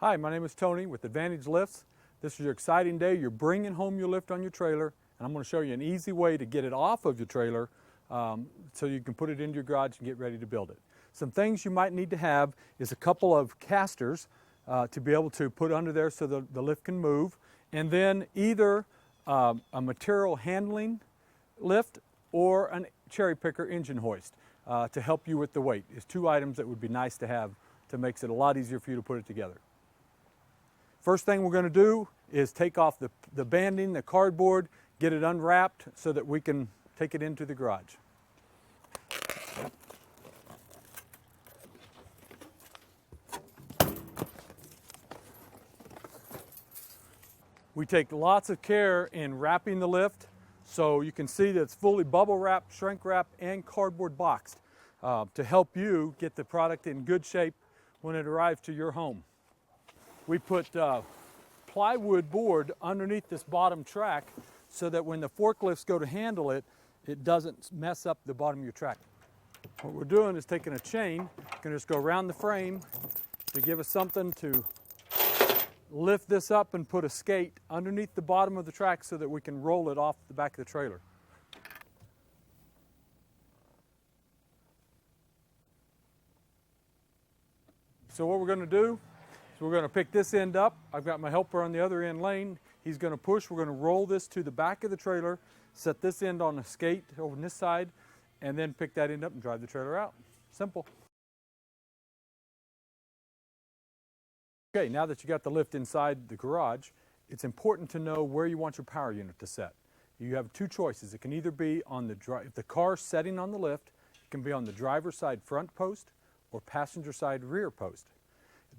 Hi, my name is Tony with Advantage Lifts. This is your exciting day. You're bringing home your lift on your trailer, and I'm going to show you an easy way to get it off of your trailer so you can put it into your garage and get ready to build it. Some things you might need to have is a couple of casters to be able to put under there so the lift can move, and then either a material handling lift or a cherry picker engine hoist to help you with the weight. It's two items that would be nice to have to make it a lot easier for you to put it together. First thing we're going to do is take off the banding, the cardboard, get it unwrapped so that we can take it into the garage. We take lots of care in wrapping the lift, so you can see that it's fully bubble wrapped, shrink wrapped, and cardboard boxed to help you get the product in good shape when it arrives to your home. We put plywood board underneath this bottom track so that when the forklifts go to handle it, it doesn't mess up the bottom of your track. What we're doing is taking a chain, going to just go around the frame to give us something to lift this up and put a skate underneath the bottom of the track so that we can roll it off the back of the trailer. So what we're going to do is we're going to pick this end up. I've got my helper on the other end lane. He's going to push. We're going to roll this to the back of the trailer, set this end on a skate over on this side, and then pick that end up and drive the trailer out. Simple. Okay, now that you got the lift inside the garage, it's important to know where you want your power unit to set. You have two choices. It can either be on if the car's setting on the lift, it can be on the driver's side front post or passenger side rear post.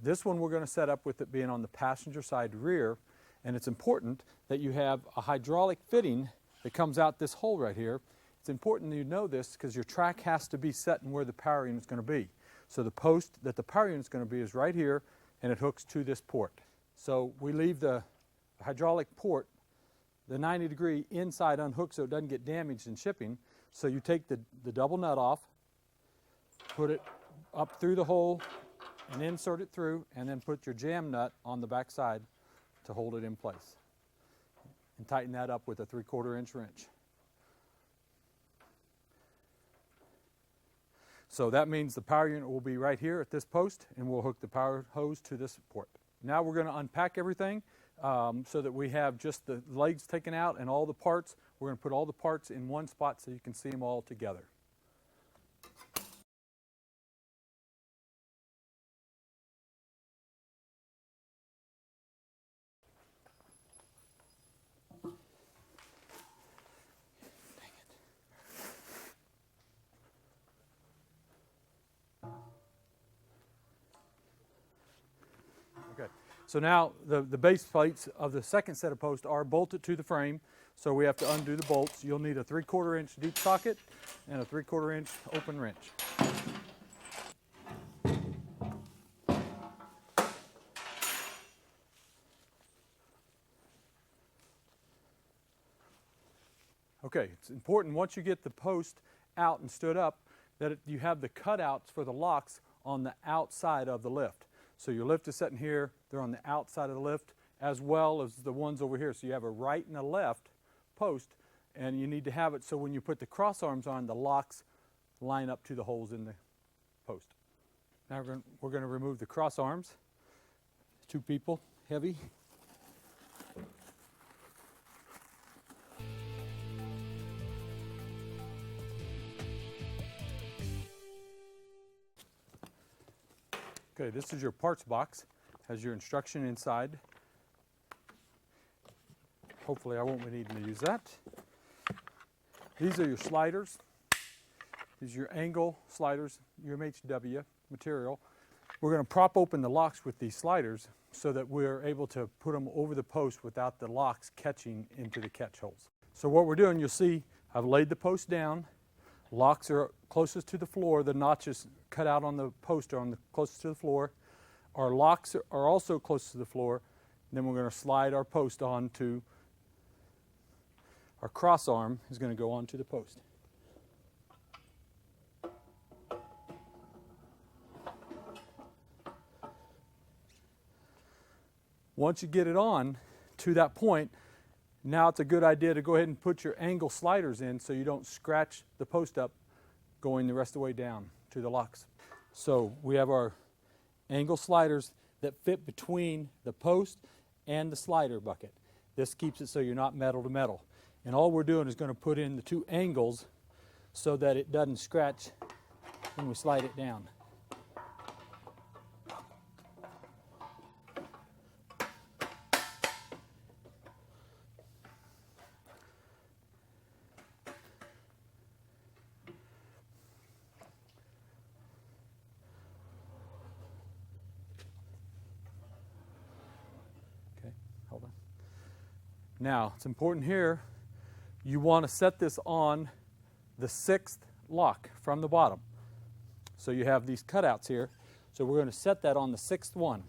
This one we're going to set up with it being on the passenger side rear, and it's important that you have a hydraulic fitting that comes out this hole right here. It's important that you know this because your track has to be set in where the power unit is going to be. So the post that the power unit is going to be is right here, and it hooks to this port. So we leave the hydraulic port, the 90-degree inside unhooked so it doesn't get damaged in shipping. So you take the double nut off, put it up through the hole and insert it through, and then put your jam nut on the back side to hold it in place. And tighten that up with a 3/4 inch wrench. So that means the power unit will be right here at this post, and we'll hook the power hose to this port. Now we're going to unpack everything so that we have just the legs taken out and all the parts. We're going to put all the parts in one spot so you can see them all together. Okay, so now the base plates of the second set of posts are bolted to the frame, so we have to undo the bolts. You'll need a 3/4 inch deep socket and a 3/4 inch open wrench. Okay, it's important once you get the post out and stood up that you have the cutouts for the locks on the outside of the lift. So your lift is sitting here, they're on the outside of the lift as well as the ones over here. So you have a right and a left post, and you need to have it so when you put the cross arms on, the locks line up to the holes in the post. Now we're going to remove the cross arms. 2 people, heavy. Okay, this is your parts box. Has your instruction inside. Hopefully I won't be needing to use that. These are your sliders. These are your angle sliders, UMHW material. We're going to prop open the locks with these sliders so that we're able to put them over the post without the locks catching into the catch holes. So what we're doing, you'll see I've laid the post down. Locks are closest to the floor. The notches cut out on the post are on the closest to the floor. Our locks are also close to the floor. And then we're going to slide our post onto our cross arm is going to go onto the post. Once you get it on to that point, now it's a good idea to go ahead and put your angle sliders in so you don't scratch the post up going the rest of the way down to the locks. So we have our angle sliders that fit between the post and the slider bucket. This keeps it so you're not metal to metal. And all we're doing is going to put in the two angles so that it doesn't scratch when we slide it down. Hold on. Now, it's important here, you want to set this on the 6th lock from the bottom. So you have these cutouts here. So we're going to set that on the 6th one.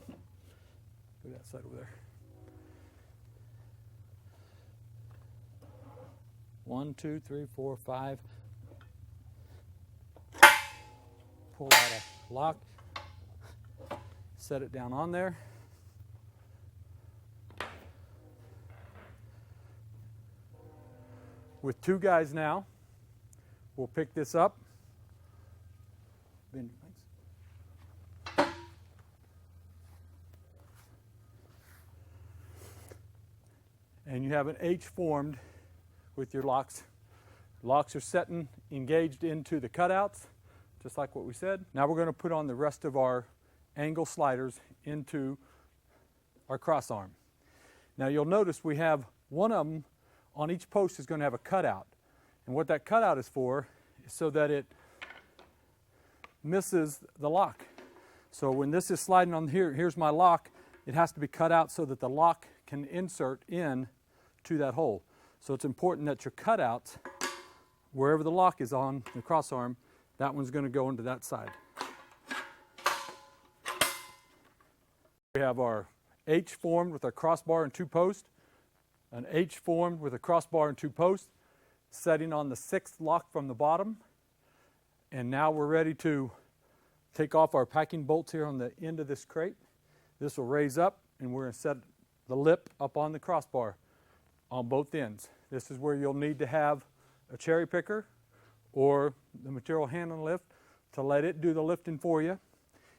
Go that side over there. 1, 2, 3, 4, 5. Pull out a lock. Set it down on there. With two guys now, we'll pick this up. Bend your legs. And you have an H formed with your locks. Locks are setting, engaged into the cutouts, just like what we said. Now we're going to put on the rest of our angle sliders into our cross arm. Now you'll notice we have one of them on each post is going to have a cutout. And what that cutout is for is so that it misses the lock. So when this is sliding on here, here's my lock, it has to be cut out so that the lock can insert in to that hole. So it's important that your cutouts, wherever the lock is on the cross arm, that one's going to go into that side. We have our H formed with our crossbar and two posts. An H formed with a crossbar and two posts, setting on the 6th lock from the bottom. And now we're ready to take off our packing bolts here on the end of this crate. This will raise up, and we're going to set the lip up on the crossbar on both ends. This is where you'll need to have a cherry picker or the material handling lift to let it do the lifting for you.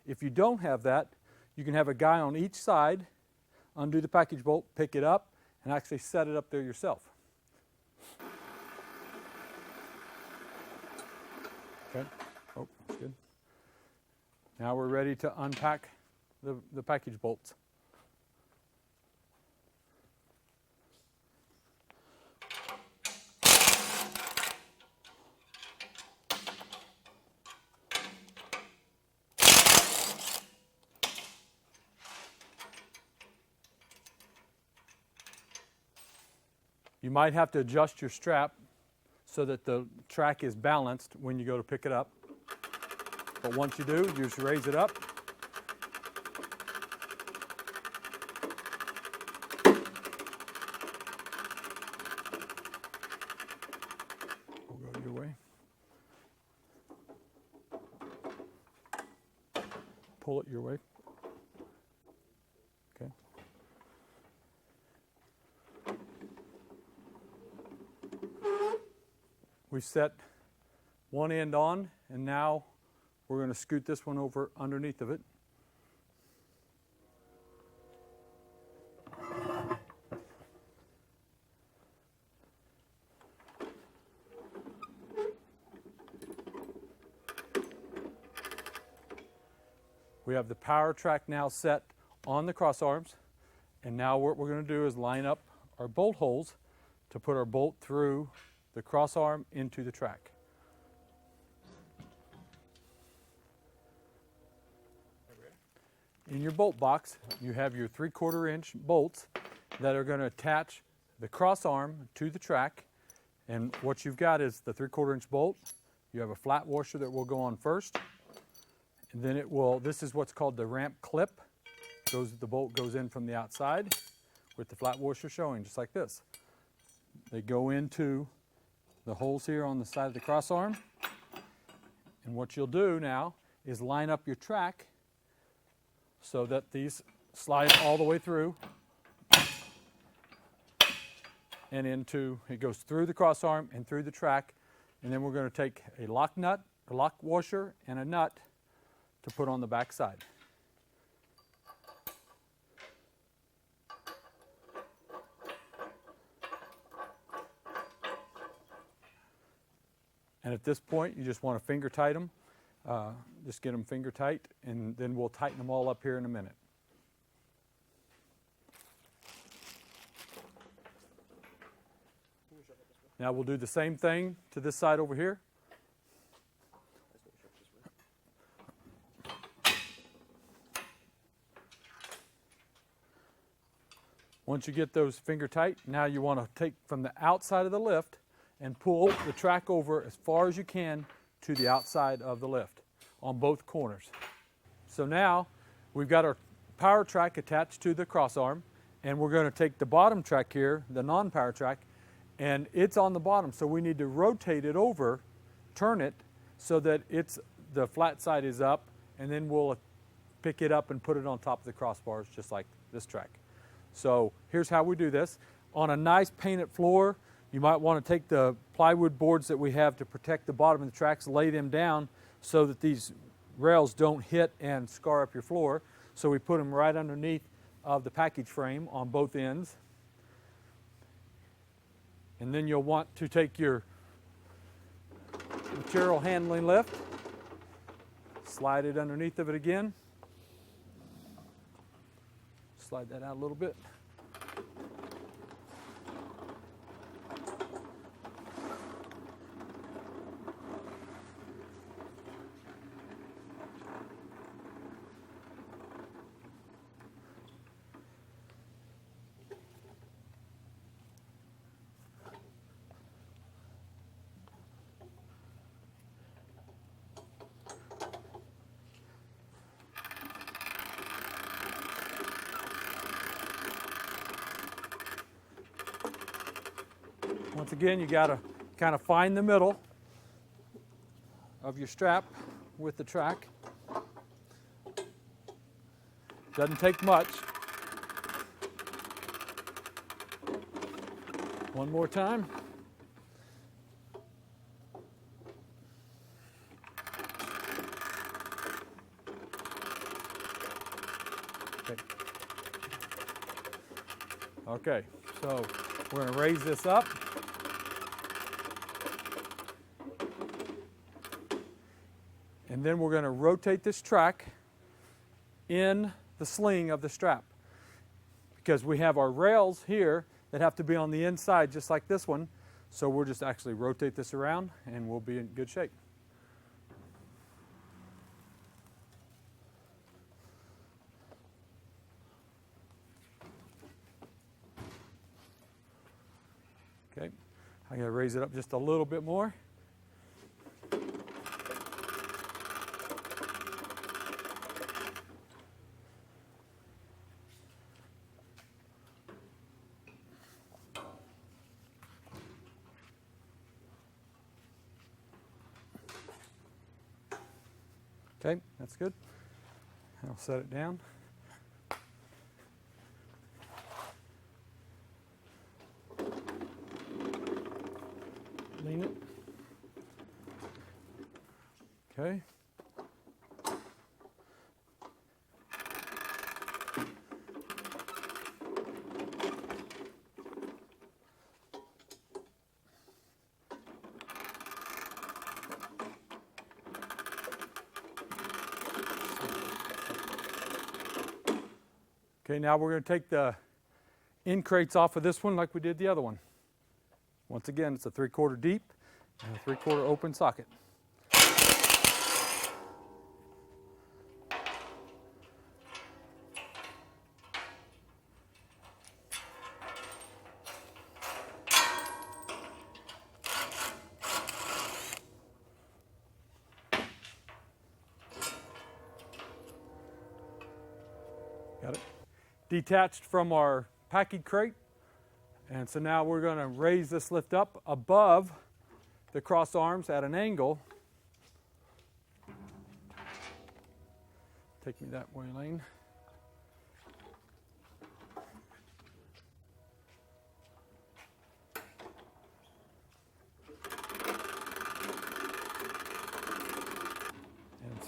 If you don't have that, you can have a guy on each side undo the package bolt, pick it up, and actually set it up there yourself. Okay, oh, that's good. Now we're ready to unpack the package bolts. You might have to adjust your strap so that the track is balanced when you go to pick it up. But once you do, you just raise it up. We'll go your way. Pull it your way. Okay. We set one end on, and now we're going to scoot this one over underneath of it. We have the power track now set on the cross arms, and now what we're going to do is line up our bolt holes to put our bolt through the cross arm into the track. In your bolt box, you have your 3/4 inch bolts that are going to attach the cross arm to the track. And what you've got is the 3/4 inch bolt. You have a flat washer that will go on first. And then this is what's called the ramp clip. The bolt goes in from the outside with the flat washer showing, just like this. They go into the holes here on the side of the cross arm. And what you'll do now is line up your track so that these slide it all the way through and into, it goes through the cross arm and through the track. And then we're going to take a lock nut, a lock washer, and a nut to put on the back side. And at this point, you just want to finger tight them. Just get them finger tight, and then we'll tighten them all up here in a minute. Now we'll do the same thing to this side over here. Once you get those finger tight, now you want to take from the outside of the lift and pull the track over as far as you can to the outside of the lift on both corners. So now we've got our power track attached to the cross arm, and we're going to take the bottom track here, the non-power track, and it's on the bottom, so we need to rotate it over, turn it so that the flat side is up, and then we'll pick it up and put it on top of the crossbars just like this track. So here's how we do this. On a nice painted floor, you might want to take the plywood boards that we have to protect the bottom of the tracks, lay them down so that these rails don't hit and scar up your floor. So we put them right underneath of the package frame on both ends. And then you'll want to take your material handling lift, slide it underneath of it again. Slide that out a little bit. Once again, you got to kind of find the middle of your strap with the track. Doesn't take much. One more time. Okay, so we're going to raise this up. And then we're going to rotate this track in the sling of the strap, because we have our rails here that have to be on the inside just like this one. So we'll just actually rotate this around and we'll be in good shape. Okay, I'm going to raise it up just a little bit more. Okay, that's good. I'll set it down. Lean it. Okay. Okay, now we're going to take the end crates off of this one like we did the other one. Once again, it's a 3/4 deep and a 3/4 open socket. Got it? Detached from our packing crate. And so now we're going to raise this lift up above the cross arms at an angle. Take me that way, Lane.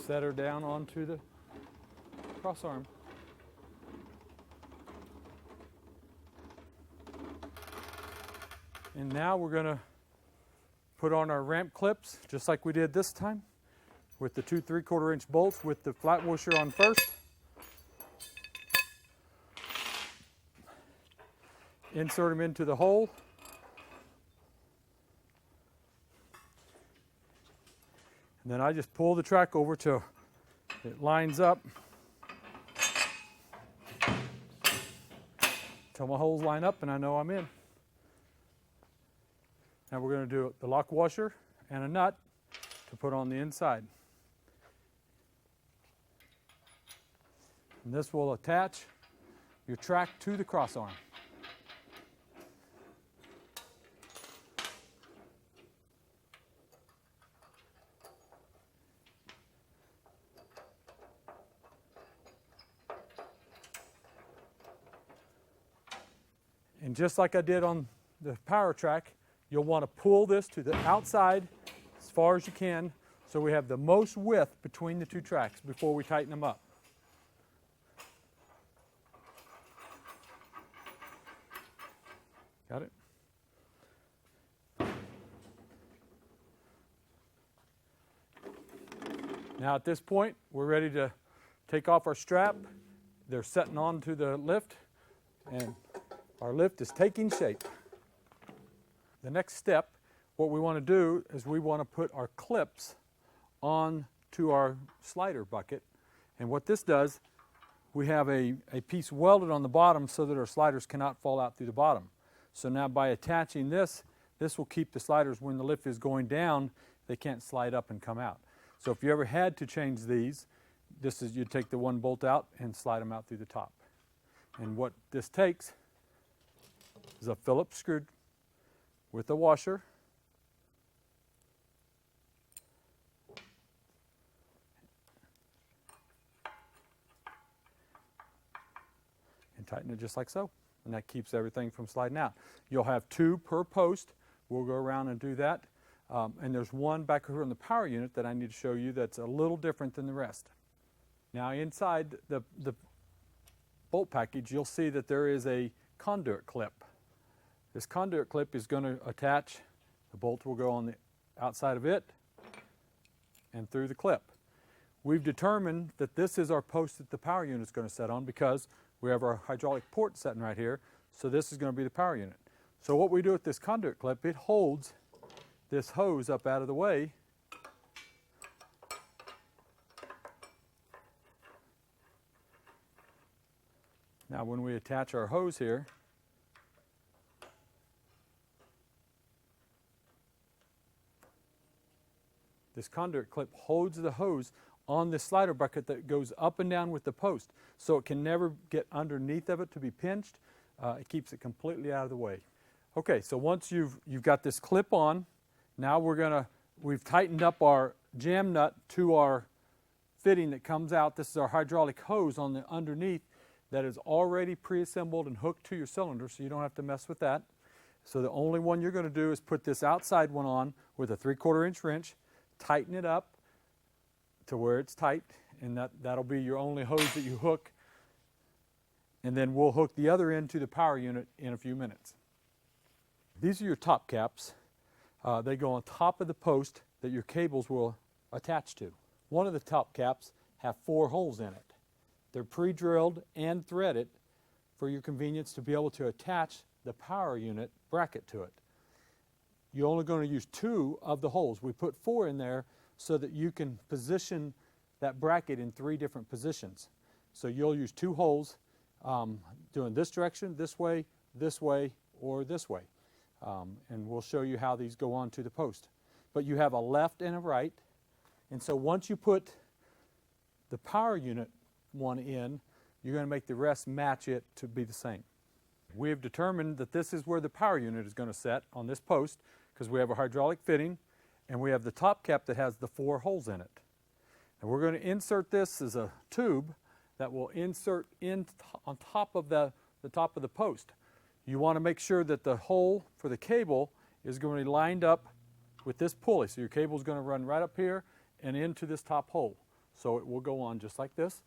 set her down onto the cross arm. And now we're going to put on our ramp clips just like we did this time with the 2 3/4 inch bolts with the flat washer on first. Insert them into the hole. And then I just pull the track over till it lines up. Till my holes line up and I know I'm in. Now we're going to do the lock washer and a nut to put on the inside. And this will attach your track to the cross arm. And just like I did on the power track, you'll want to pull this to the outside as far as you can so we have the most width between the two tracks before we tighten them up. Got it? Now at this point, we're ready to take off our strap. They're setting onto the lift, and our lift is taking shape. The next step, what we want to do is we want to put our clips on to our slider bucket. And what this does, we have a piece welded on the bottom so that our sliders cannot fall out through the bottom. So now by attaching this, this will keep the sliders when the lift is going down, they can't slide up and come out. So if you ever had to change these, this is, you take the one bolt out and slide them out through the top. And what this takes is a Phillips screw with a washer, and tighten it just like so, and that keeps everything from sliding out. You'll have 2 per post. We'll go around and do that. And there's one back here in the power unit that I need to show you that's a little different than the rest. Now inside the bolt package, you'll see that there is a conduit clip. This conduit clip is going to attach, the bolt will go on the outside of it and through the clip. We've determined that this is our post that the power unit is going to set on because we have our hydraulic port sitting right here, so this is going to be the power unit. So what we do with this conduit clip, it holds this hose up out of the way . Now when we attach our hose here, this conduit clip holds the hose on this slider bucket that goes up and down with the post, so it can never get underneath of it to be pinched. It keeps it completely out of the way. Okay, so once you've got this clip on, now we've tightened up our jam nut to our fitting that comes out. This is our hydraulic hose on the underneath that is already pre-assembled and hooked to your cylinder, so you don't have to mess with that. So the only one you're going to do is put this outside one on with a 3/4 inch wrench, tighten it up to where it's tight, and that'll be your only hose that you hook. And then we'll hook the other end to the power unit in a few minutes. These are your top caps. They go on top of the post that your cables will attach to. One of the top caps have 4 holes in it. They're pre-drilled and threaded for your convenience to be able to attach the power unit bracket to it. You're only going to use 2 of the holes. We put 4 in there so that you can position that bracket in 3 different positions. So you'll use 2 holes doing this direction, this way, or this way. And we'll show you how these go on to the post. But you have a left and a right. And so once you put the power unit one in, you're going to make the rest match it to be the same. We have determined that this is where the power unit is going to set on this post because we have a hydraulic fitting and we have the top cap that has the 4 holes in it. And we're going to insert this as a tube that will insert in on top of the top of the post. You want to make sure that the hole for the cable is going to be lined up with this pulley. So your cable is going to run right up here and into this top hole. So it will go on just like this.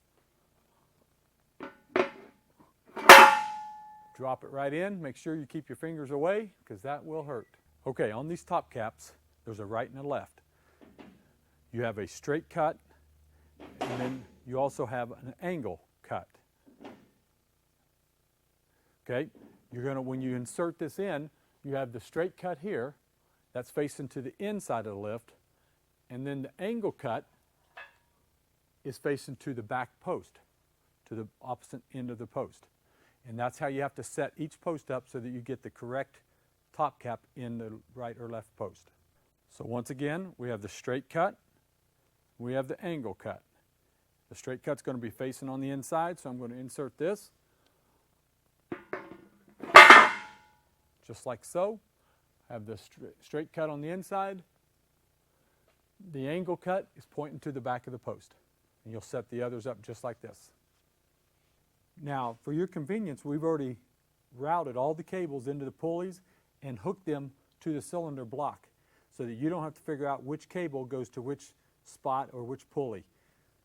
Drop it right in. Make sure you keep your fingers away because that will hurt. Okay, on these top caps, there's a right and a left. You have a straight cut, and then you also have an angle cut. Okay, when you insert this in, you have the straight cut here, that's facing to the inside of the lift, and then the angle cut is facing to the back post, to the opposite end of the post. And that's how you have to set each post up so that you get the correct top cap in the right or left post. So once again, we have the straight cut, we have the angle cut. The straight cut's going to be facing on the inside, so I'm going to insert this. Just like so. I have the straight cut on the inside. The angle cut is pointing to the back of the post. And you'll set the others up just like this. Now, for your convenience, we've already routed all the cables into the pulleys and hooked them to the cylinder block so that you don't have to figure out which cable goes to which spot or which pulley.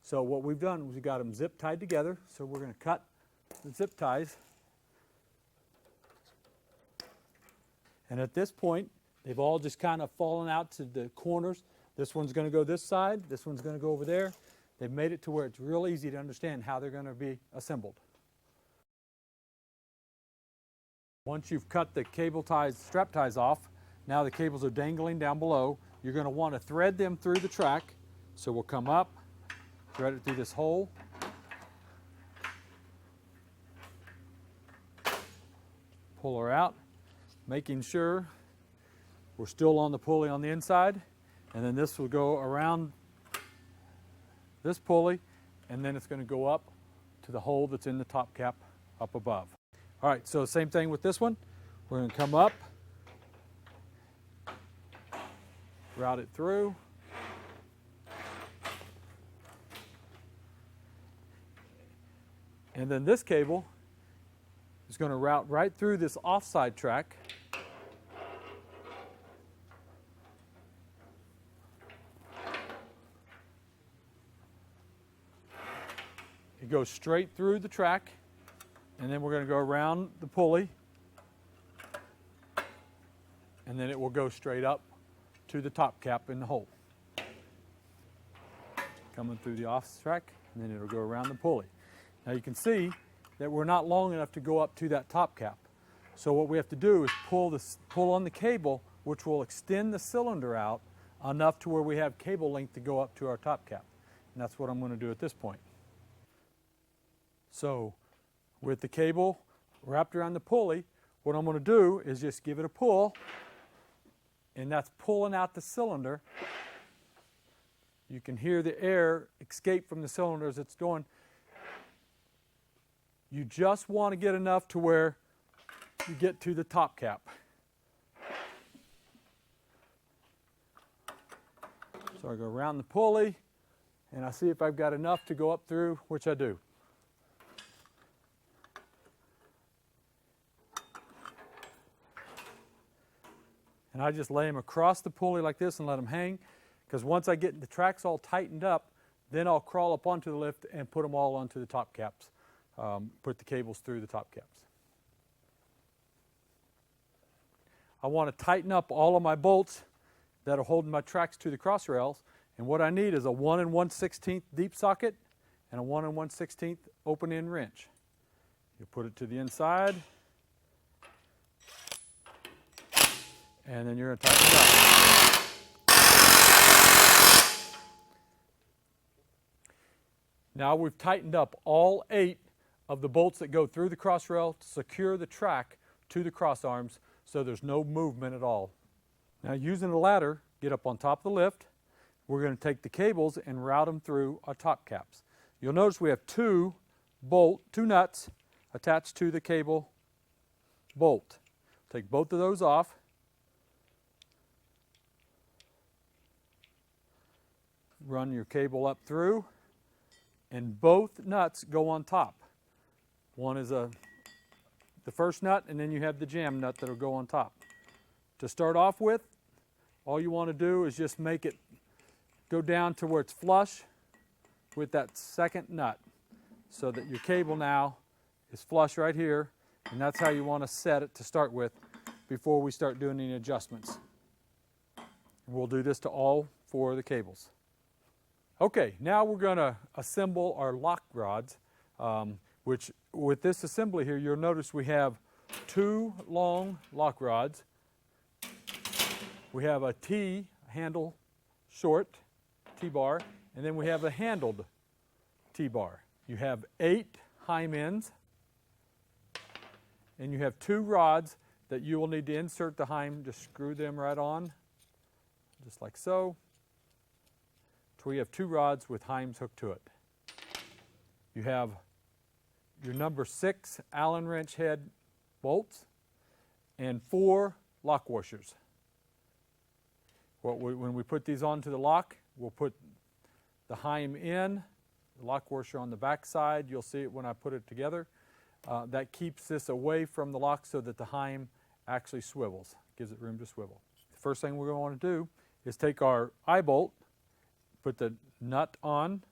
So what we've done is we've got them zip tied together. So we're going to cut the zip ties. And at this point, they've all just kind of fallen out to the corners. This one's going to go this side. This one's going to go over there. They've made it to where it's real easy to understand how they're going to be assembled. Once you've cut the cable ties, strap ties off, now the cables are dangling down below. You're going to want to thread them through the track. So we'll come up, thread it through this hole. Pull her out, making sure we're still on the pulley on the inside. And then this will go around this pulley, and then it's going to go up to the hole that's in the top cap up above. All right, so same thing with this one. We're going to come up, route it through, and then this cable is going to route right through this offside track. It goes straight through the track, and then we're going to go around the pulley, and then it will go straight up to the top cap in the hole. Coming through the off track, and then it'll go around the pulley. Now you can see that we're not long enough to go up to that top cap. So what we have to do is pull on the cable, which will extend the cylinder out enough to where we have cable length to go up to our top cap. And that's what I'm going to do at this point. So with the cable wrapped around the pulley, what I'm going to do is just give it a pull, and that's pulling out the cylinder. You can hear the air escape from the cylinder as it's going. You just want to get enough to where you get to the top cap. So I go around the pulley, and I see if I've got enough to go up through, which I do. And I just lay them across the pulley like this and let them hang, because once I get the tracks all tightened up, then I'll crawl up onto the lift and put them all onto the top caps, put the cables through the top caps. I want to tighten up all of my bolts that are holding my tracks to the cross rails, and what I need is a 1 1/16 deep socket and a 1 1/16 open end wrench. You put it to the inside, and then you're going to tighten it up. Now we've tightened up all 8 of the bolts that go through the cross rail to secure the track to the cross arms so there's no movement at all. Now using a ladder, get up on top of the lift. We're going to take the cables and route them through our top caps. You'll notice we have two nuts attached to the cable bolt. Take both of those off. Run your cable up through, and both nuts go on top. One is the first nut, and then you have the jam nut that will go on top. To start off with, all you want to do is just make it go down to where it's flush with that second nut so that your cable now is flush right here, and that's how you want to set it to start with before we start doing any adjustments. And we'll do this to all 4 of the cables. Okay, now we're going to assemble our lock rods, which with this assembly here, you'll notice we have 2 long lock rods. We have a T handle short T-bar, and then we have a handled T-bar. You have 8 Heim ends, and you have 2 rods that you will need to insert the Heim. Just screw them right on, just like so. So we have 2 rods with Heims hooked to it. You have your number 6 Allen wrench head bolts and 4 lock washers. When we put these onto the lock, we'll put the Heim in, the lock washer on the back side. You'll see it when I put it together. That keeps this away from the lock so that the Heim actually swivels, gives it room to swivel. The first thing we're going to want to do is take our eye bolt, put the nut on.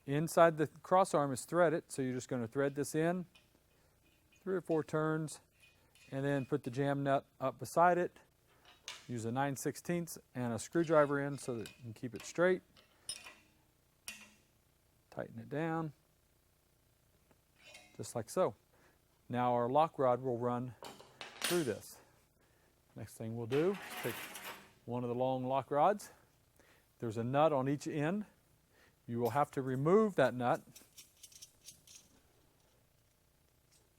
Inside the cross arm is threaded, so you're just going to thread this in 3 or 4 turns, and then put the jam nut up beside it. Use a 9/16 and a screwdriver in so that you can keep it straight. Tighten it down, just like so. Now our lock rod will run through this. Next thing we'll do is take one of the long lock rods. There's a nut on each end. You will have to remove that nut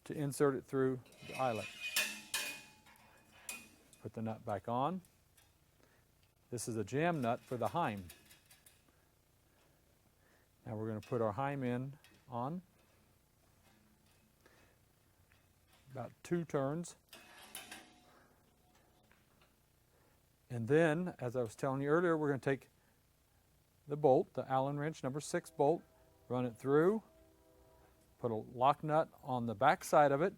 to insert it through the eyelet. Put the nut back on. This is a jam nut for the Heim. Now we're going to put our Heim in on. About 2 turns. And then, as I was telling you earlier, we're going to take the bolt, the Allen wrench number 6 bolt, run it through, put a lock nut on the back side of it,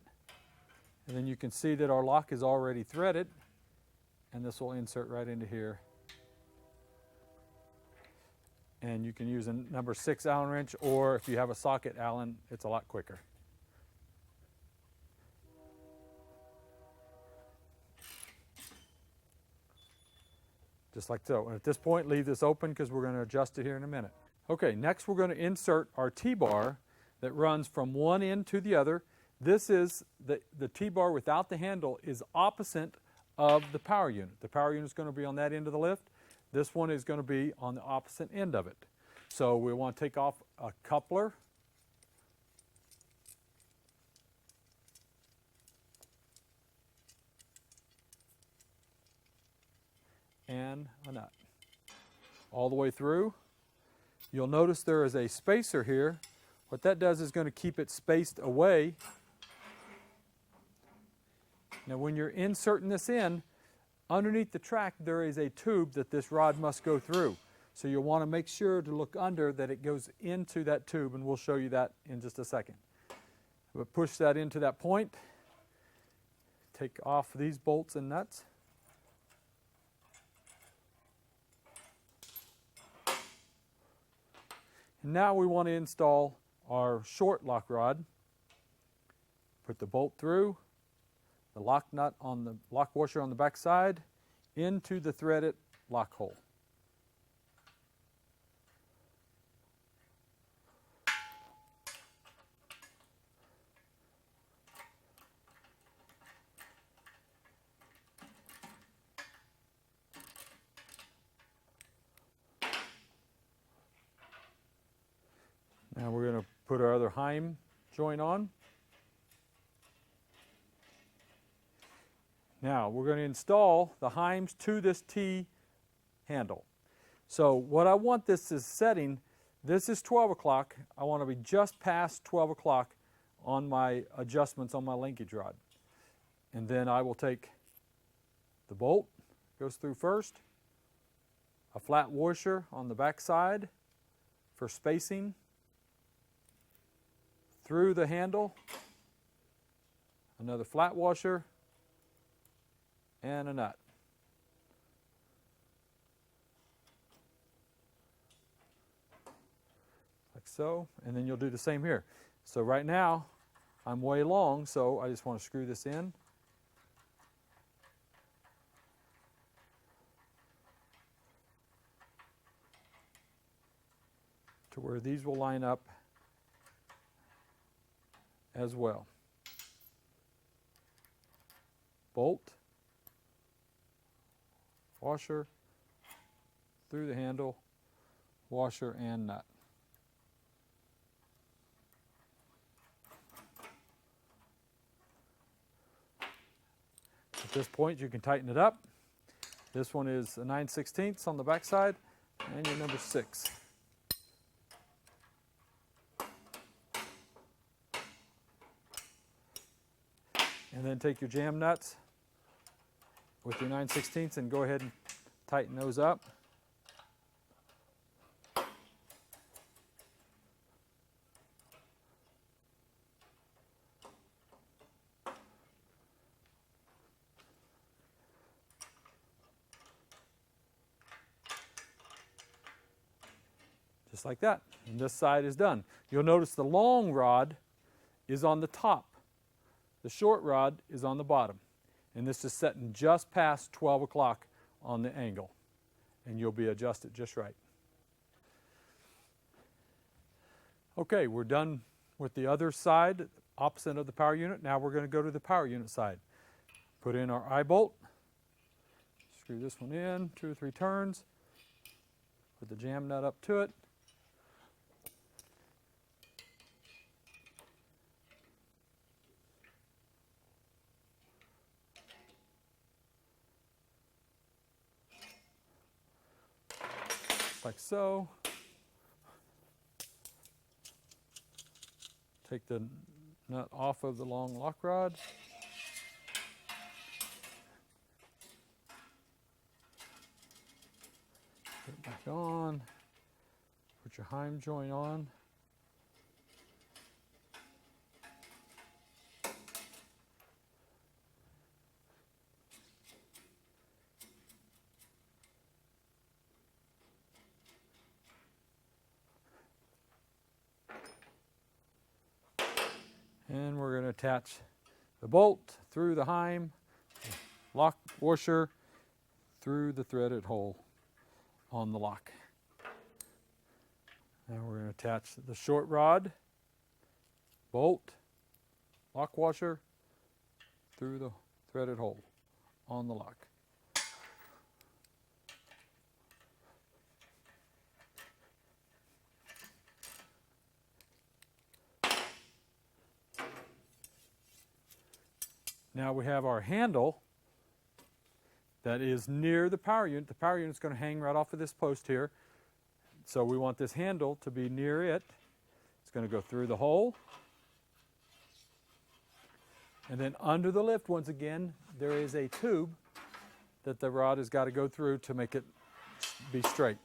and then you can see that our lock is already threaded, and this will insert right into here. And you can use a number 6 Allen wrench, or if you have a socket Allen, it's a lot quicker. Just like so. And at this point, leave this open because we're going to adjust it here in a minute. Okay, next we're going to insert our T-bar that runs from one end to the other. This is the T-bar without the handle is opposite of the power unit. The power unit is going to be on that end of the lift. This one is going to be on the opposite end of it. So we want to take off a coupler. And a nut. All the way through. You'll notice there is a spacer here. What that does is going to keep it spaced away. Now when you're inserting this in, underneath the track there is a tube that this rod must go through. So you'll want to make sure to look under that it goes into that tube, and we'll show you that in just a second. But push that into that point. Take off these bolts and nuts. And now we want to install our short lock rod. Put the bolt through, the lock nut on the lock washer on the back side, into the threaded lock hole. Now we're going to put our other Heim joint on. Now we're going to install the Heims to this T handle. So what I want this is setting, this is 12 o'clock. I want to be just past 12 o'clock on my adjustments on my linkage rod. And then I will take the bolt, goes through first, a flat washer on the back side for spacing, through the handle, another flat washer, and a nut. so, and then you'll do the same here. So right now, I'm way long, so I just want to screw this in. To where these will line up as well. Bolt, washer, through the handle, washer and nut. At this point, you can tighten it up. This one is a 9/16 on the back side, and your number 6. And then take your jam nuts with your 9/16 and go ahead and tighten those up. Just like that. And this side is done. You'll notice the long rod is on the top. The short rod is on the bottom. And this is setting just past 12 o'clock on the angle. And you'll be adjusted just right. Okay, we're done with the other side, opposite of the power unit. Now we're going to go to the power unit side. Put in our eye bolt. Screw this one in, 2 or 3 turns. Put the jam nut up to it. Like so. Take the nut off of the long lock rod. Put it back on. Put your heim joint on. And we're going to attach the bolt through the heim, lock washer through the threaded hole on the lock. Now we're going to attach the short rod, bolt, lock washer through the threaded hole on the lock. Now we have our handle that is near the power unit. The power unit is going to hang right off of this post here. So we want this handle to be near it. It's going to go through the hole. And then under the lift, once again, there is a tube that the rod has got to go through to make it be straight.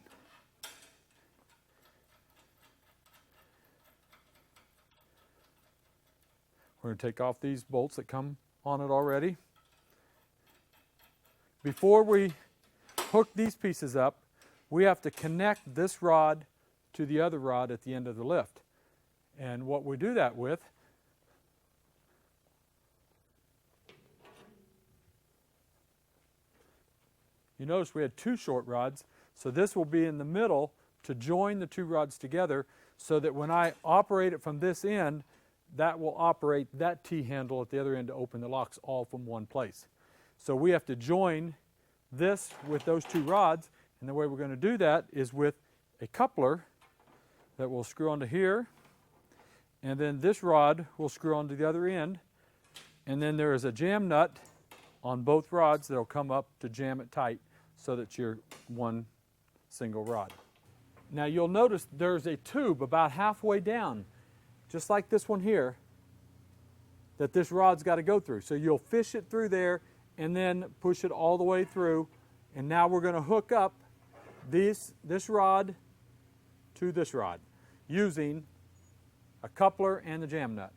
We're going to take off these bolts that come on it already. Before we hook these pieces up, we have to connect this rod to the other rod at the end of the lift. And what we do that with you notice we had 2 short rods, so this will be in the middle to join the 2 rods together so that when I operate it from this end, that will operate that T-handle at the other end to open the locks all from one place. So we have to join this with those 2 rods, and the way we're going to do that is with a coupler that will screw onto here, and then this rod will screw onto the other end, and then there is a jam nut on both rods that will come up to jam it tight so that you're one single rod. Now you'll notice there's a tube about halfway down, just like this one here, that this rod's got to go through. So you'll fish it through there and then push it all the way through. And now we're going to hook up this rod to this rod using a coupler and the jam nut.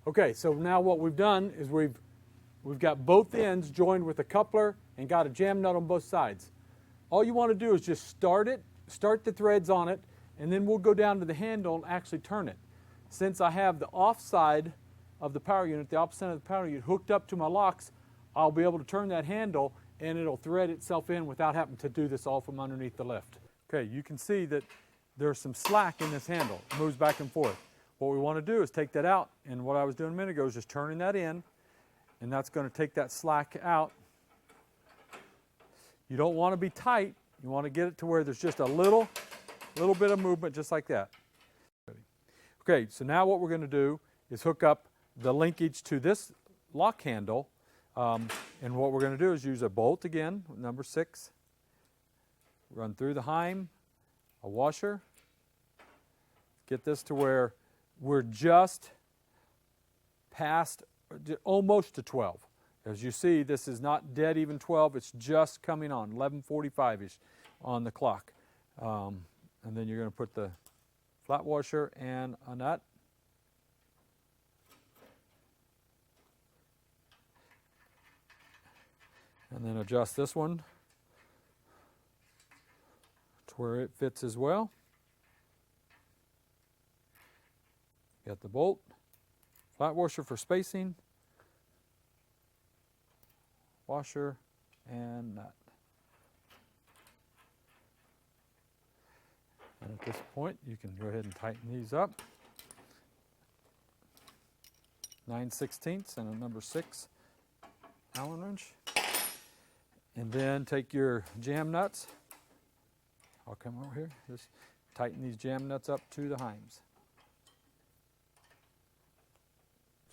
Okay, so now what we've done is we've got both ends joined with a coupler and got a jam nut on both sides. All you want to do is just start the threads on it, and then we'll go down to the handle and actually turn it. Since I have the off side of the power unit, the opposite of the power unit, hooked up to my locks, I'll be able to turn that handle and it'll thread itself in without having to do this all from underneath the lift. Okay, you can see that there's some slack in this handle. It moves back and forth. What we want to do is take that out, and what I was doing a minute ago is just turning that in, and that's going to take that slack out. You don't want to be tight. You want to get it to where there's just a little bit of movement, just like that. Okay, so now what we're going to do is hook up the linkage to this lock handle, and what we're going to do is use a bolt again, number 6, run through the heim, a washer, get this to where we're just past, almost to 12. As you see, this is not dead even 12, it's just coming on, 11:45-ish on the clock. And then you're going to put the flat washer and a nut. And then adjust this one to where it fits as well. Got the bolt, flat washer for spacing, washer, and nut. And at this point, you can go ahead and tighten these up. 9/16 and a number 6 Allen wrench. And then take your jam nuts. I'll come over here. Just tighten these jam nuts up to the heims.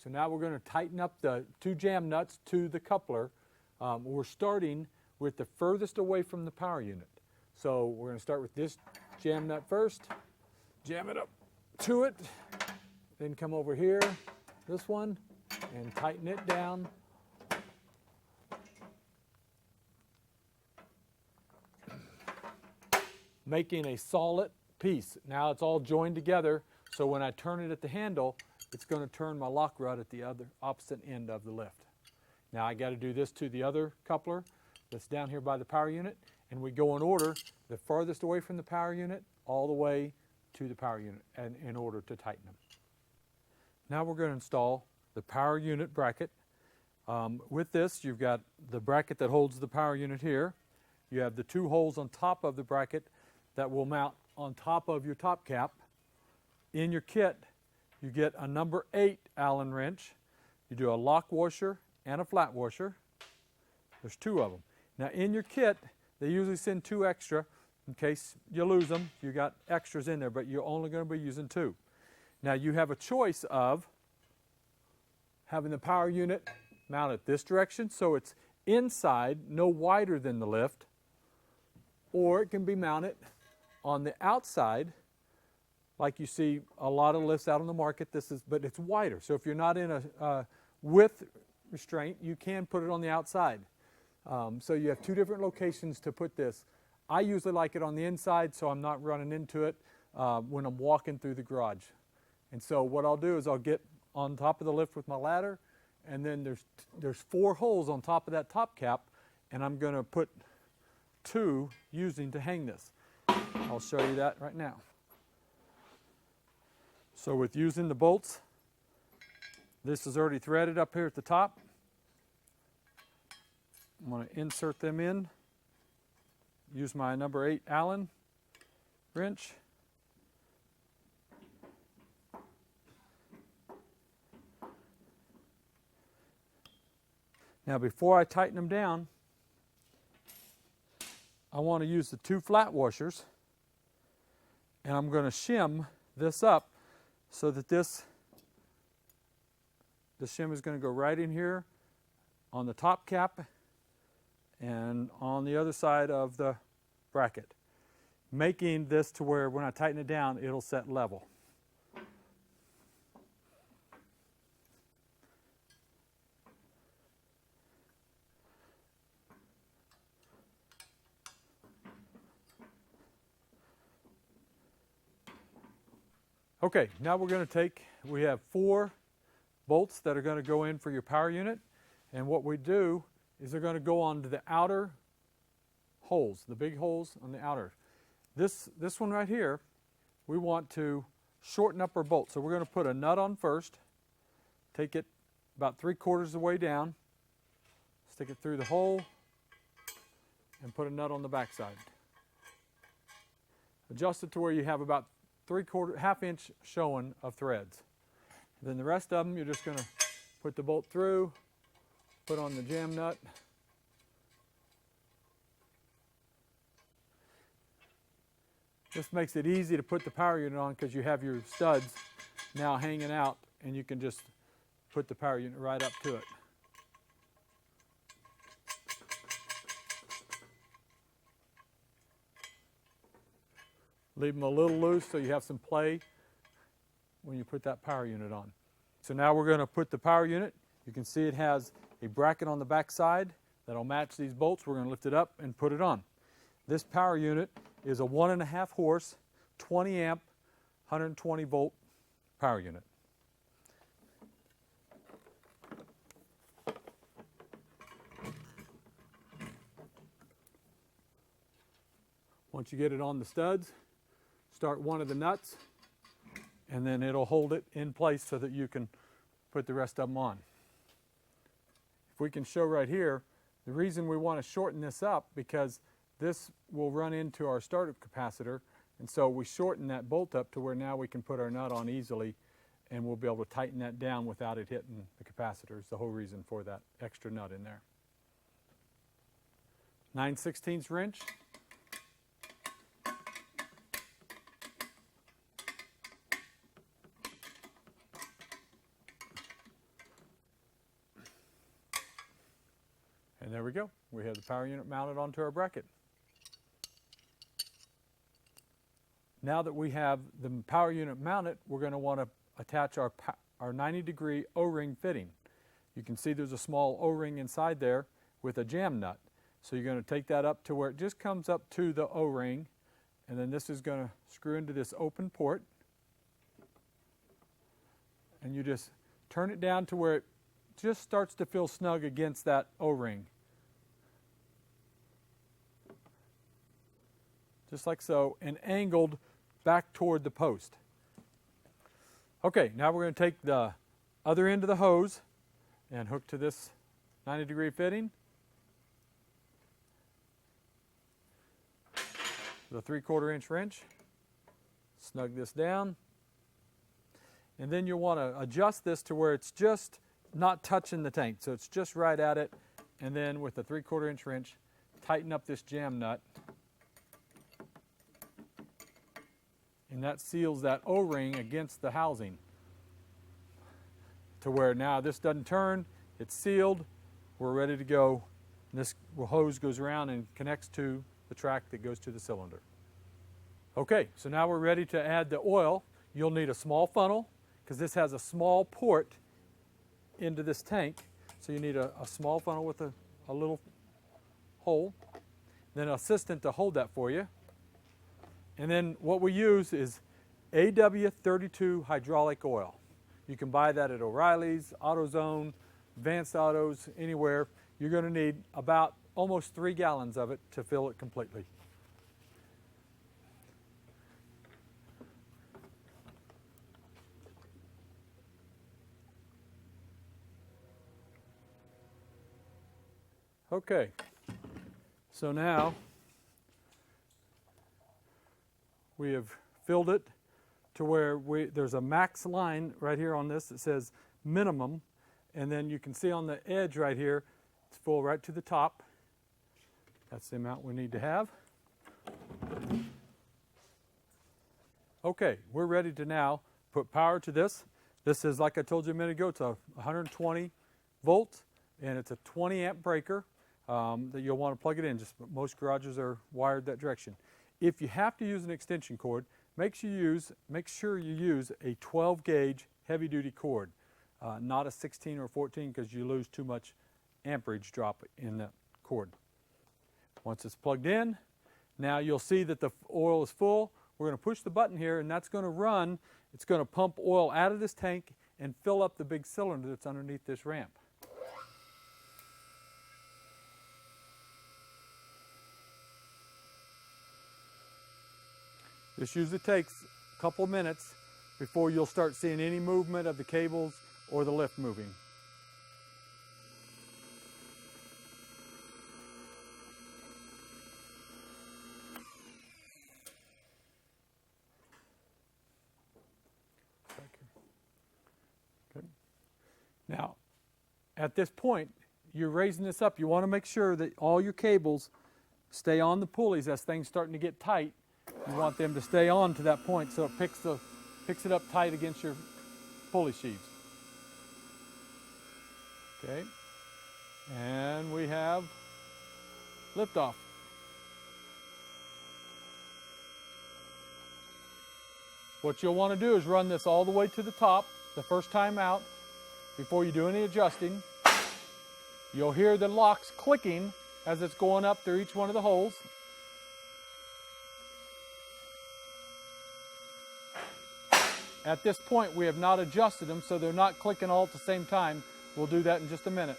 So now we're going to tighten up the 2 jam nuts to the coupler. We're starting with the furthest away from the power unit. So we're going to start with this jam nut first, jam it up to it, then come over here, this one, and tighten it down. Making a solid piece. Now it's all joined together, so when I turn it at the handle, it's going to turn my lock rod at the other opposite end of the lift. Now I got to do this to the other coupler that's down here by the power unit, and we go in order, the farthest away from the power unit all the way to the power unit, and in order to tighten them. Now we're going to install the power unit bracket. With this, you've got the bracket that holds the power unit here. You have the 2 holes on top of the bracket that will mount on top of your top cap. In your kit, you get a number 8 Allen wrench. You do a lock washer and a flat washer. There's 2 of them. Now in your kit, they usually send 2 extra in case you lose them. You got extras in there, but you're only going to be using 2. Now you have a choice of having the power unit mounted this direction, so it's inside, no wider than the lift, or it can be mounted on the outside, like you see a lot of lifts out on the market. But it's wider. So if you're not in a width restraint, you can put it on the outside. So you have 2 different locations to put this. I usually like it on the inside, so I'm not running into it when I'm walking through the garage. And so what I'll do is I'll get on top of the lift with my ladder, and then there's 4 holes on top of that top cap, and I'm going to put 2 using to hang this. I'll show you that right now. So with using the bolts, this is already threaded up here at the top. I'm going to insert them in. Use my number 8 Allen wrench. Now before I tighten them down, I want to use the 2 flat washers, and I'm going to shim this up so that the shim is going to go right in here on the top cap and on the other side of the bracket, making this to where when I tighten it down, it'll set level. Okay, now we're going to we have 4 bolts that are going to go in for your power unit. And what we do is they're going to go onto the outer holes, the big holes on the outer. This one right here, we want to shorten up our bolt. So we're going to put a nut on first, take it about 3/4 of the way down, stick it through the hole, and put a nut on the back side. Adjust it to where you have about 3/4, ½ inch showing of threads. Then the rest of them, you're just going to put the bolt through, put on the jam nut. This makes it easy to put the power unit on because you have your studs now hanging out and you can just put the power unit right up to it. Leave them a little loose so you have some play when you put that power unit on. So now we're going to put the power unit. You can see it has a bracket on the back side that'll match these bolts. We're going to lift it up and put it on. This power unit is a 1.5 horse, 20 amp, 120 volt power unit. Once you get it on the studs, start one of the nuts, and then it'll hold it in place so that you can put the rest of them on. If we can show right here, the reason we want to shorten this up because this will run into our startup capacitor, and so we shorten that bolt up to where now we can put our nut on easily and we'll be able to tighten that down without it hitting the capacitor. Is the whole reason for that extra nut in there. 9/16 wrench. And there we go. We have the power unit mounted onto our bracket. Now that we have the power unit mounted, we're going to want to attach our 90-degree O-ring fitting. You can see there's a small O-ring inside there with a jam nut. So you're going to take that up to where it just comes up to the O-ring, and then this is going to screw into this open port. And you just turn it down to where it just starts to feel snug against that O-ring. Just like so, and angled back toward the post. Okay, now we're going to take the other end of the hose and hook to this 90-degree fitting. The 3/4 inch wrench. Snug this down. And then you'll want to adjust this to where it's just not touching the tank. So it's just right at it. And then with the 3/4 inch wrench, tighten up this jam nut. And that seals that O-ring against the housing to where now this doesn't turn, it's sealed, we're ready to go. And this hose goes around and connects to the track that goes to the cylinder. Okay, so now we're ready to add the oil. You'll need a small funnel because this has a small port into this tank. So you need a small funnel with a little hole. Then an assistant to hold that for you. And then what we use is AW32 hydraulic oil. You can buy that at O'Reilly's, AutoZone, Advanced Autos, anywhere. You're going to need about almost 3 gallons of it to fill it completely. Okay, so now we have filled it to where there's a max line right here on this that says minimum, and then you can see on the edge right here, it's full right to the top. That's the amount we need to have. Okay, we're ready to now put power to this. This is, like I told you a minute ago, it's a 120 volts, and it's a 20 amp breaker that you'll want to plug it in. Just most garages are wired that direction. If you have to use an extension cord, make sure you use a 12 gauge heavy duty cord, not a 16 or 14 because you lose too much amperage drop in that cord. Once it's plugged in, now you'll see that the oil is full. We're going to push the button here and that's going to run. It's going to pump oil out of this tank and fill up the big cylinder that's underneath this ramp. This usually takes a couple of minutes before you'll start seeing any movement of the cables or the lift moving. Okay. Now, at this point, you're raising this up. You want to make sure that all your cables stay on the pulleys as things starting to get tight. You want them to stay on to that point so it picks it up tight against your pulley sheaves. Okay, and we have liftoff. What you'll want to do is run this all the way to the top the first time out before you do any adjusting. You'll hear the locks clicking as it's going up through each one of the holes. At this point, we have not adjusted them, so they're not clicking all at the same time. We'll do that in just a minute.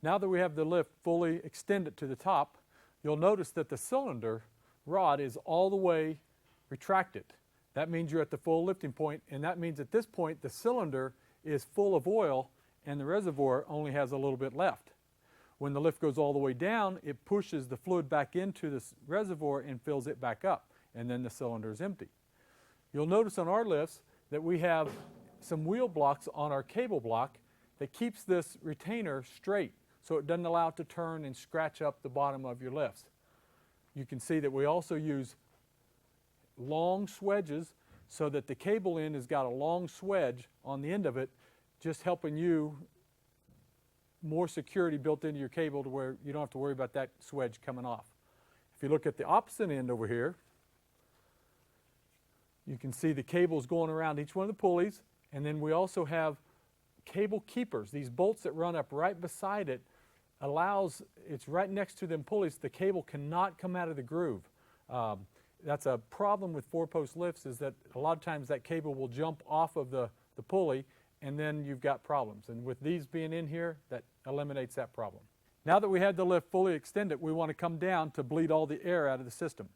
Now that we have the lift fully extended to the top, you'll notice that the cylinder rod is all the way retracted. That means you're at the full lifting point, and that means at this point the cylinder is full of oil and the reservoir only has a little bit left. When the lift goes all the way down, it pushes the fluid back into this reservoir and fills it back up, and then the cylinder is empty. You'll notice on our lifts that we have some wheel blocks on our cable block that keeps this retainer straight, so it doesn't allow it to turn and scratch up the bottom of your lifts. You can see that we also use long swedges so that the cable end has got a long swedge on the end of it, just helping you more security built into your cable to where you don't have to worry about that swedge coming off. If you look at the opposite end over here, you can see the cables going around each one of the pulleys, and then we also have cable keepers. These bolts that run up right beside it it's right next to them pulleys. The cable cannot come out of the groove. That's a problem with four-post lifts, is that a lot of times that cable will jump off of the pulley, and then you've got problems. And with these being in here, that eliminates that problem. Now that we have the lift fully extended, we want to come down to bleed all the air out of the system.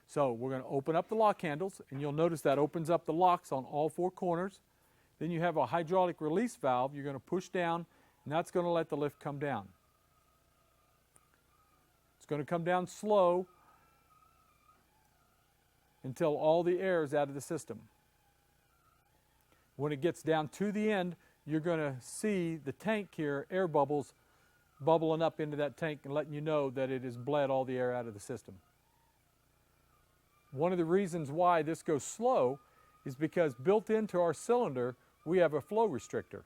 So we're going to open up the lock handles, and you'll notice that opens up the locks on all four corners. Then you have a hydraulic release valve you're going to push down, and that's going to let the lift come down. It's going to come down slow until all the air is out of the system. When it gets down to the end, you're going to see the tank here, air bubbles, bubbling up into that tank and letting you know that it has bled all the air out of the system. One of the reasons why this goes slow is because built into our cylinder, we have a flow restrictor.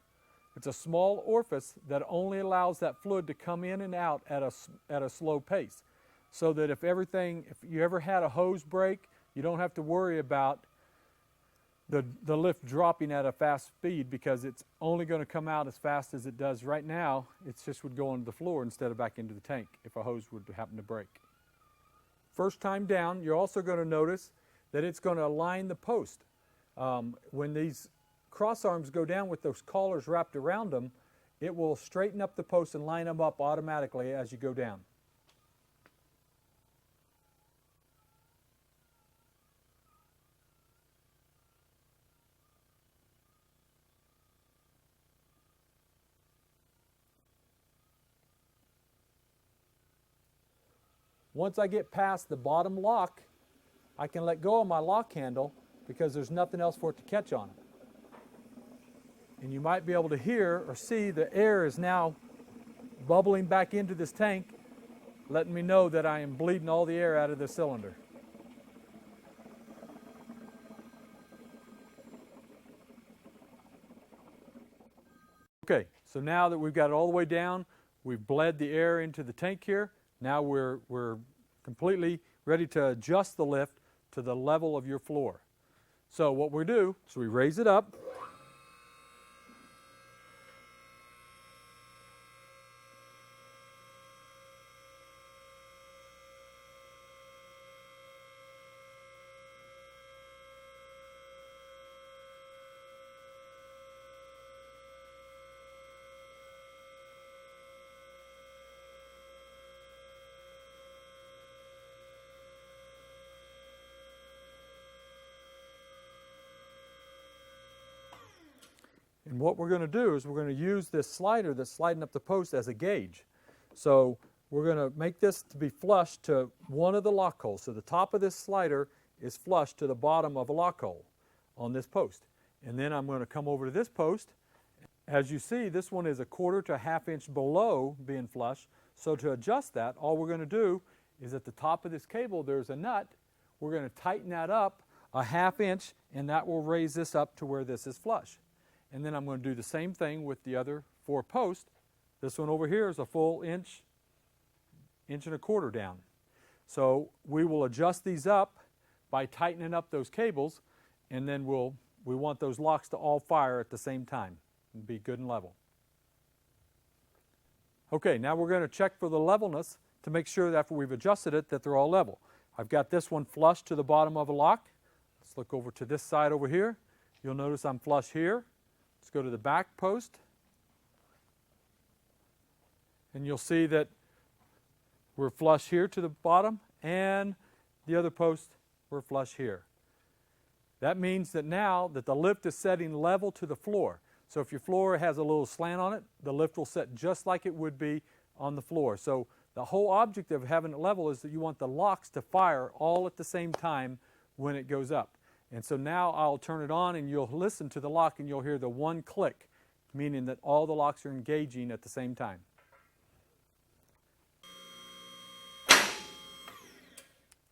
It's a small orifice that only allows that fluid to come in and out at a slow pace. So that if you ever had a hose break, you don't have to worry about the lift dropping at a fast speed, because it's only going to come out as fast as it does right now. It just would go into the floor instead of back into the tank if a hose would happen to break. First time down, you're also going to notice that it's going to align the post. When these cross arms go down with those collars wrapped around them, it will straighten up the post and line them up automatically as you go down. Once I get past the bottom lock, I can let go of my lock handle because there's nothing else for it to catch on. And you might be able to hear or see the air is now bubbling back into this tank, letting me know that I am bleeding all the air out of the cylinder. Okay, so now that we've got it all the way down, we've bled the air into the tank here. Now we're completely ready to adjust the lift to the level of your floor. So what we do is we raise it up. And what we're going to do is we're going to use this slider that's sliding up the post as a gauge. So we're going to make this to be flush to one of the lock holes. So the top of this slider is flush to the bottom of a lock hole on this post. And then I'm going to come over to this post. As you see, this one is 1/4 to 1/2 inch below being flush. So to adjust that, all we're going to do is at the top of this cable there's a nut. We're going to tighten that up 1/2 inch, and that will raise this up to where this is flush. And then I'm going to do the same thing with the other 4 posts. This one over here is a full inch, 1.25 down. So we will adjust these up by tightening up those cables, and then we want those locks to all fire at the same time and be good and level. Okay, now we're going to check for the levelness to make sure that after we've adjusted it that they're all level. I've got this one flush to the bottom of a lock. Let's look over to this side over here. You'll notice I'm flush here. Let's go to the back post, and you'll see that we're flush here to the bottom, and the other post we're flush here. That means that now that the lift is setting level to the floor. So if your floor has a little slant on it, the lift will set just like it would be on the floor. So the whole object of having it level is that you want the locks to fire all at the same time when it goes up. And so now I'll turn it on, and you'll listen to the lock, and you'll hear the one click, meaning that all the locks are engaging at the same time.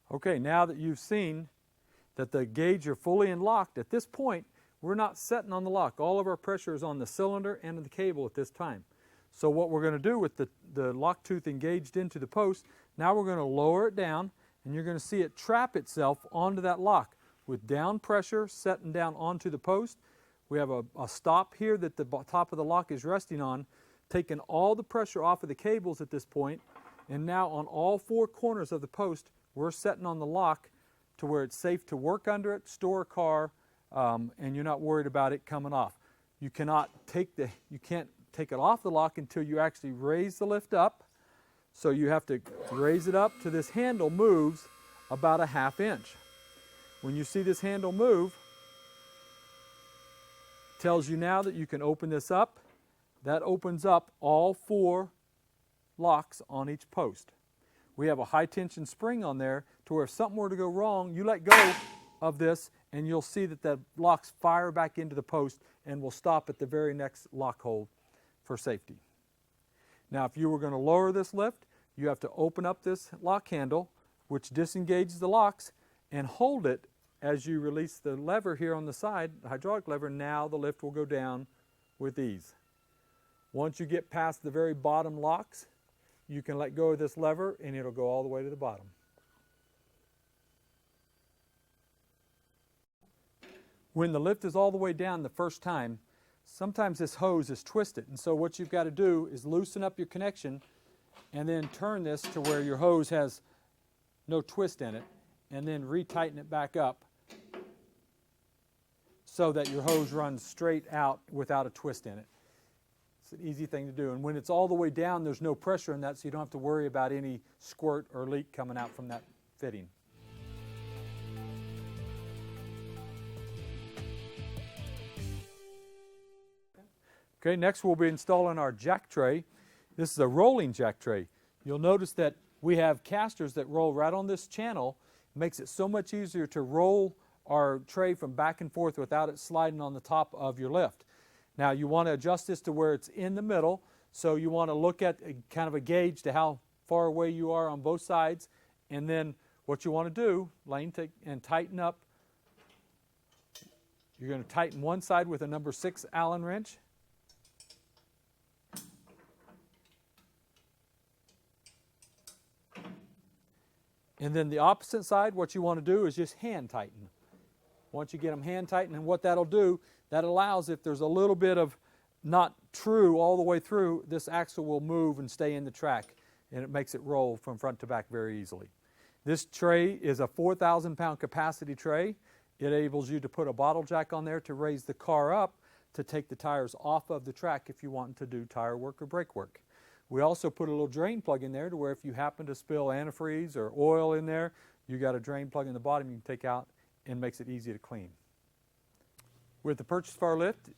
Okay, now that you've seen that the gauge are fully unlocked, at this point we're not setting on the lock. All of our pressure is on the cylinder and the cable at this time. So what we're going to do with the lock tooth engaged into the post, now we're going to lower it down, and you're going to see it trap itself onto that lock. With down pressure setting down onto the post, we have a stop here that the top of the lock is resting on, taking all the pressure off of the cables at this point, and now on all 4 corners of the post, we're setting on the lock to where it's safe to work under it, store a car, and you're not worried about it coming off. You can't take it off the lock until you actually raise the lift up. So you have to raise it up till this handle moves about 1/2 inch. When you see this handle move, it tells you now that you can open this up. That opens up all 4 locks on each post. We have a high tension spring on there to where if something were to go wrong, you let go of this and you'll see that the locks fire back into the post and will stop at the very next lock hole for safety. Now if you were going to lower this lift, you have to open up this lock handle, which disengages the locks, and hold it as you release the lever here on the side, the hydraulic lever. Now the lift will go down with ease. Once you get past the very bottom locks, you can let go of this lever and it'll go all the way to the bottom. When the lift is all the way down the first time, sometimes this hose is twisted, and so what you've got to do is loosen up your connection and then turn this to where your hose has no twist in it, and then retighten it back up so that your hose runs straight out without a twist in it. It's an easy thing to do, and when it's all the way down, there's no pressure in that, so you don't have to worry about any squirt or leak coming out from that fitting. Okay, next we'll be installing our jack tray. This is a rolling jack tray. You'll notice that we have casters that roll right on this channel. It makes it so much easier to roll our tray from back and forth without it sliding on the top of your lift. Now you want to adjust this to where it's in the middle, so you want to look at kind of a gauge to how far away you are on both sides, and then what you want to do, Lane, take and tighten up. You're going to tighten one side with a number 6 Allen wrench. And then the opposite side, what you want to do is just hand tighten. Once you get them hand tightened, and what that'll do, that allows, if there's a little bit of not true all the way through, this axle will move and stay in the track, and it makes it roll from front to back very easily. This tray is a 4,000-pound capacity tray. It enables you to put a bottle jack on there to raise the car up to take the tires off of the track if you want to do tire work or brake work. We also put a little drain plug in there to where if you happen to spill antifreeze or oil in there, you got a drain plug in the bottom you can take out, and makes it easy to clean. With the purchase of our lift,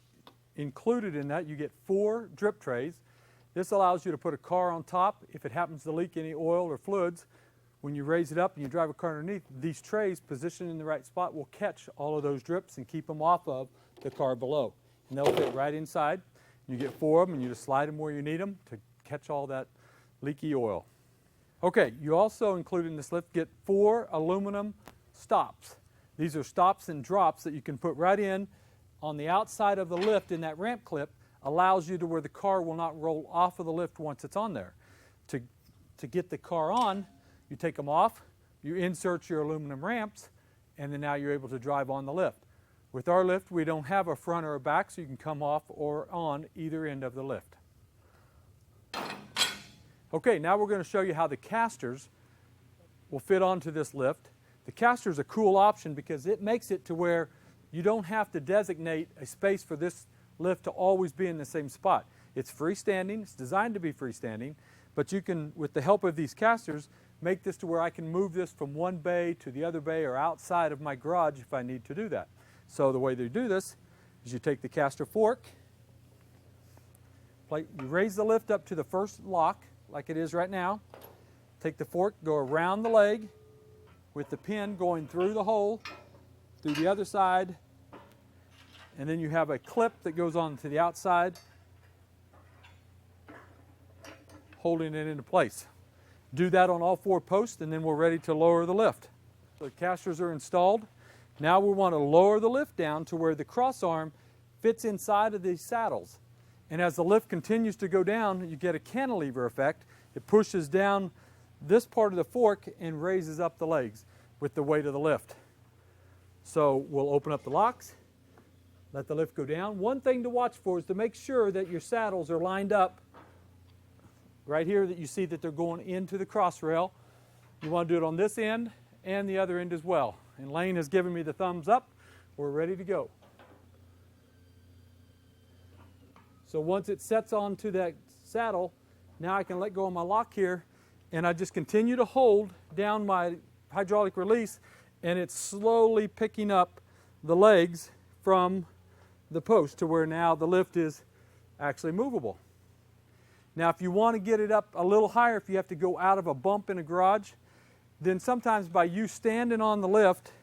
included in that you get 4 drip trays. This allows you to put a car on top. If it happens to leak any oil or fluids, when you raise it up and you drive a car underneath, these trays positioned in the right spot will catch all of those drips and keep them off of the car below. And they'll fit right inside. You get 4 of them and you just slide them where you need them to catch all that leaky oil. Okay, you also include in this lift get 4 aluminum stops. These are stops and drops that you can put right in on the outside of the lift in that ramp clip. Allows you to where the car will not roll off of the lift once it's on there. To get the car on, you take them off, you insert your aluminum ramps, and then now you're able to drive on the lift. With our lift, we don't have a front or a back, so you can come off or on either end of the lift. Okay, now we're going to show you how the casters will fit onto this lift. The caster is a cool option because it makes it to where you don't have to designate a space for this lift to always be in the same spot. It's freestanding, it's designed to be freestanding, but you can, with the help of these casters, make this to where I can move this from one bay to the other bay or outside of my garage if I need to do that. So the way they do this is you take the caster fork, you raise the lift up to the first lock like it is right now, take the fork, go around the leg with the pin going through the hole, through the other side, and then you have a clip that goes on to the outside, holding it into place. Do that on all 4 posts, and then we're ready to lower the lift. The casters are installed. Now we want to lower the lift down to where the cross arm fits inside of these saddles. And as the lift continues to go down, you get a cantilever effect. It pushes down this part of the fork and raises up the legs with the weight of the lift. So we'll open up the locks, let the lift go down. One thing to watch for is to make sure that your saddles are lined up right here, that you see that they're going into the cross rail. You want to do it on this end and the other end as well. And Lane has given me the thumbs up. We're ready to go. So once it sets onto that saddle, now I can let go of my lock here, and I just continue to hold down my hydraulic release, and it's slowly picking up the legs from the post to where now the lift is actually movable. Now if you want to get it up a little higher, if you have to go out of a bump in a garage, then sometimes by you standing on the lift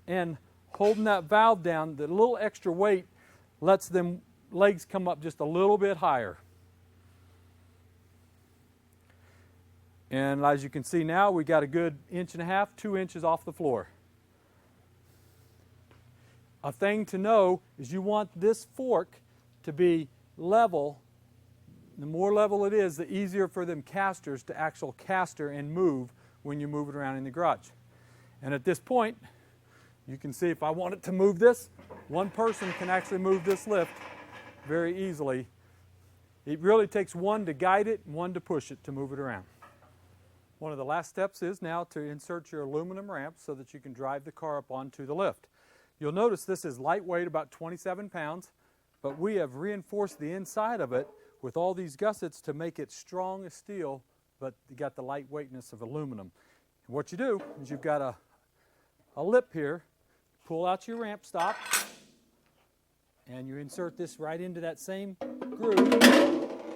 and holding that valve down, the little extra weight lets them legs come up just a little bit higher. And as you can see now, we got a good 1.5 to 2 inches off the floor. A thing to know is you want this fork to be level. The more level it is, the easier for them casters to actual caster and move when you move it around in the garage. And at this point, you can see if I wanted to move this, one person can actually move this lift very easily. It really takes one to guide it and one to push it to move it around. One of the last steps is now to insert your aluminum ramp so that you can drive the car up onto the lift. You'll notice this is lightweight, about 27 pounds, but we have reinforced the inside of it with all these gussets to make it strong as steel, but you got the lightweightness of aluminum. And what you do is you've got a lip here, pull out your ramp stop, and you insert this right into that same groove,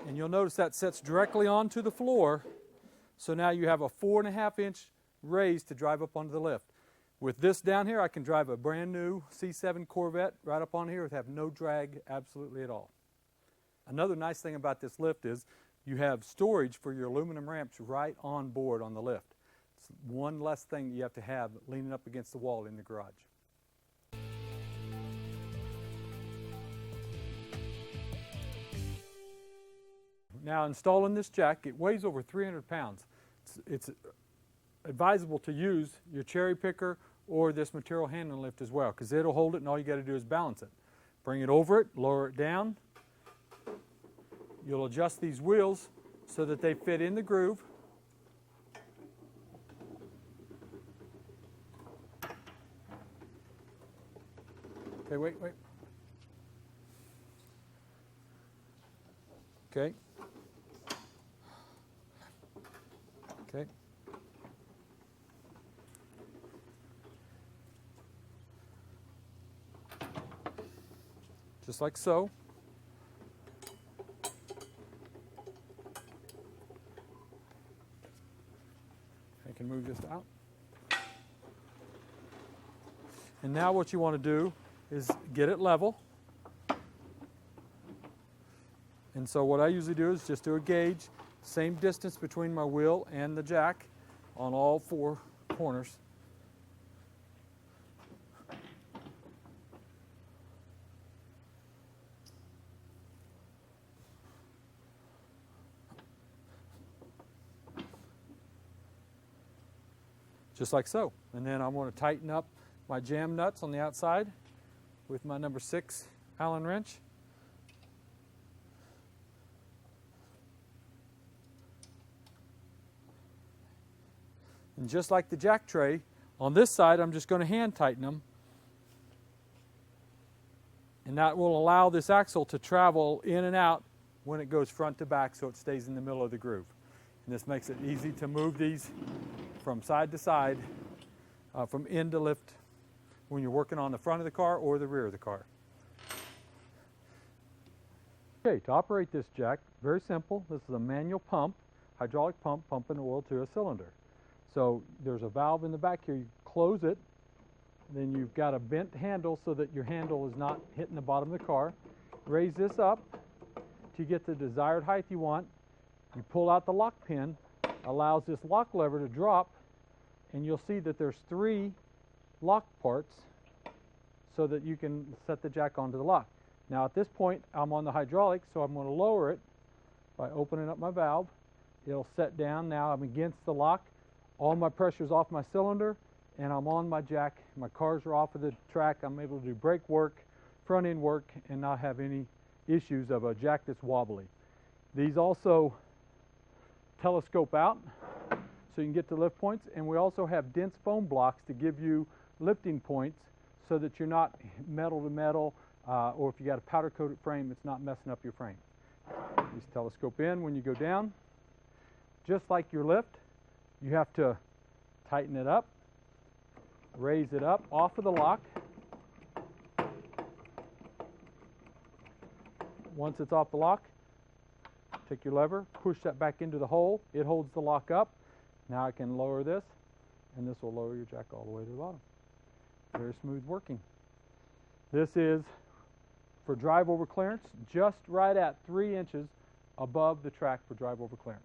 and you'll notice that sets directly onto the floor. So now you have a 4.5-inch raise to drive up onto the lift. With this down here, I can drive a brand new C7 Corvette right up on here with have no drag absolutely at all. Another nice thing about this lift is you have storage for your aluminum ramps right on board on the lift. It's one less thing you have to have leaning up against the wall in the garage. Now installing this jack, it weighs over 300 pounds. It's advisable to use your cherry picker or this material handling lift as well, because it'll hold it and all you got to do is balance it. Bring it over it, lower it down. You'll adjust these wheels so that they fit in the groove. Okay, wait. Okay. Okay. Just like so. I can move this out. And now what you want to do is get it level. And so what I usually do is just do a gauge, same distance between my wheel and the jack on all four corners. Just like so. And then I'm going to tighten up my jam nuts on the outside with my number 6 Allen wrench. And just like the jack tray, on this side I'm just going to hand tighten them. And that will allow this axle to travel in and out when it goes front to back so it stays in the middle of the groove. And this makes it easy to move these from side to side, from end to lift when you're working on the front of the car or the rear of the car. Okay, to operate this jack, very simple. This is a manual pump, hydraulic pump, pumping oil to a cylinder. So there's a valve in the back here. You close it, then you've got a bent handle so that your handle is not hitting the bottom of the car. Raise this up to get the desired height you want. You pull out the lock pin, allows this lock lever to drop, and you'll see that there's 3 lock parts so that you can set the jack onto the lock. Now at this point I'm on the hydraulic, so I'm going to lower it by opening up my valve. It'll set down. Now I'm against the lock. All my pressure's off my cylinder and I'm on my jack. My cars are off of the track. I'm able to do brake work, front end work, and not have any issues of a jack that's wobbly. These also telescope out so you can get to lift points, and we also have dense foam blocks to give you lifting points so that you're not metal to metal, or if you got a powder coated frame, it's not messing up your frame. These telescope in when you go down. Just like your lift, you have to tighten it up, raise it up off of the lock. Once it's off the lock, take your lever, push that back into the hole. It holds the lock up. Now I can lower this, and this will lower your jack all the way to the bottom. Very smooth working. This is for drive over clearance, just right at 3 inches above the track for drive over clearance.